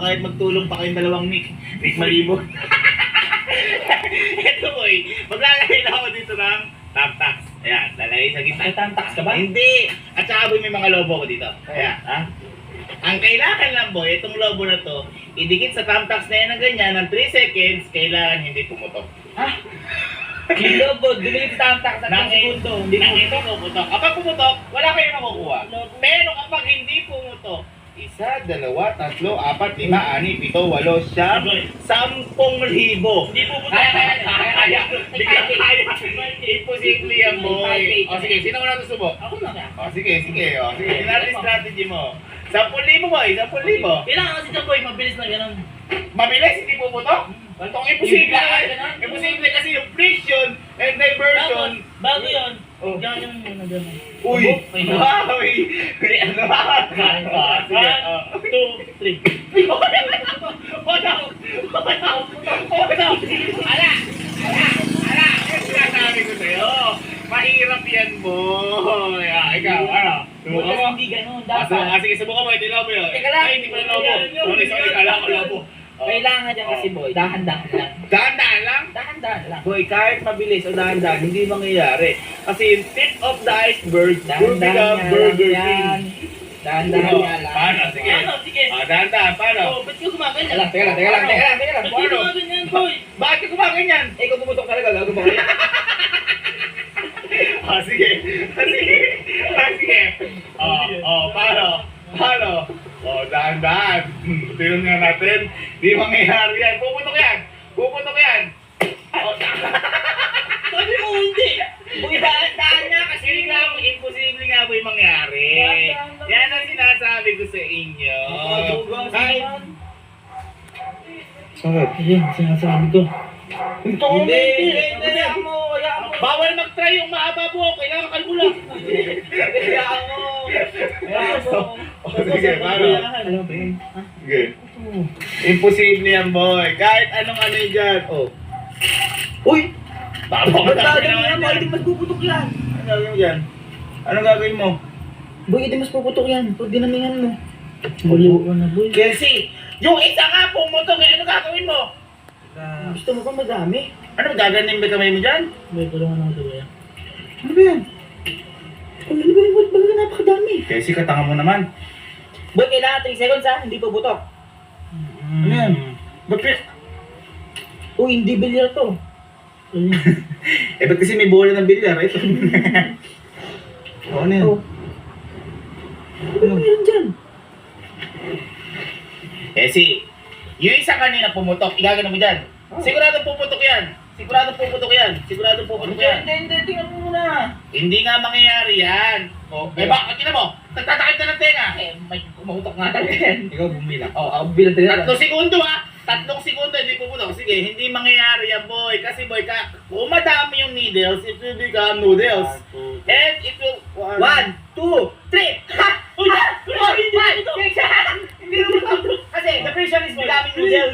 kahit magtulong pa kayong dalawang Nick Malibo. Ito boy, maglalagay na ako dito ng tamtax. Ayan, lalagay sa gitna. May tamtax ka ba? Hindi. At saka boy, may mga lobo ko dito. Ayan, ha? Ang kailangan lang boy, itong lobo na to, idikit sa tamtax na yan ng ganyan, ng 3 seconds, kailangan hindi pumutok. Ha? Yung lobo, dumili sa tamtax sa 3 segundo. Hindi Hindi mo. pumutok. Kapag pumutok, wala kayong makukuha. Pero kapag hindi pumutok, 1, 2, 3, 4, 5, 6, 7, 8, 9, 10, 10,000. Hindi pumutok. Kaya. Imposible yan, boy. O sige, sino mo na susubo? Ako na. O sige. O sige, yun natin strategy mo. 10,000 boy, 10,000. Kailangan kasi dyan boy, mabilis na gano'n. Mabilis, hindi pumutok? Itong imposible na. Imposible kasi yung friction and diversion. Bago yun. Oh. Diyan yung muna gano'n. Uy! Wow! Ano ba? Sige, 1, 2, 3. Ala! Yung sinasabi ko sa'yo. Mahirap yan, boy. Ikaw, ano? Subukan mo? Hindi gano'n. Sige, subukan mo. Hindi lobo yun. Teka lang. Ay, hindi pala lobo. Sorry. Kala ko lobo. Kailangan dyan kasi boy, dahan-dahan lang. Dahan-dahan lang? Dahan-dahan lang. Boy, kahit mabilis o dahan-dahan, hindi mangyayari. Kasi yung tip of the iceberg will Dahan-dahan become Burger yan. King. Dahan-dahan Oh, nga lang. paano? Sige. Sige. Dahan-dahan, paano? Oh, ba't ka gumaganyan? Teka lang. Ba't ka Paano? gumaganyan boy? Bakit ka gumaganyan? Eh, kung pumutok talaga, gago ba kayo? Sige. Paano? Dahan-dahan. Tingnan nga natin. Di mangyayari yan. Puputok yan. Sabi mo hindi. Boy, dahan-dahan nga kasi imposible nga boy mangyari. Dahan-dahan lang. Yan ang sinasabi ko sa inyo. Ayun, sinasabi ko. Ito, Hindi. Hayaan mo. Bawal mag-try yung mahaba buhok. Kailangan kalbula. Hayaan mo. Sige, paano? Alam ba yun? Sige. Imposible yan, boy. Kahit anong ano yun dyan. Uy! Tama ka Ba't gagawin yan boy? Hindi mas puputok yan. Ano gagawin mo dyan? Anong gagawin mo? Boy, hindi mas puputok yan. Pag dinamingan mo. Baliw ka na boy. Kelsey, yung isa nga pumutok eh. Ano gagawin mo? Gusto mo pa madami? Ano gaganin ba kamay mo dyan? Boy, tulungan ako boy. Ano ba yan? Ano ba yun? Ba't ba napakadami? Kelsey, katanga mo naman. Boy, kailangan 3 seconds ha. Hindi puputok. Ano yan? Ba't Uy, hindi bilyar to. ba't kasi may bola ng bilyar? Ito. Ano yan? Oh. Ano meron dyan? Kelsey, yung isa kanina pumutok. Igagano mo dyan. Siguradong puputok yan. Hindi, tingnan mo muna. Hindi nga mangyayari yan. Bakit na mo? Nagtatakip ka ng tenga. May kumutok nga talaga yan. Ikaw bumila. Ako bilang 3 segundo 3 segundo hindi puputok. Sige, hindi mangyayari yan, boy. Kasi boy, kung madami yung needles, it will become noodles. And it will... 1, 2, 3! Ha! Uy! 4, 5, 6, 7! Hindi puputok. Kasi the pressure is becoming noodles.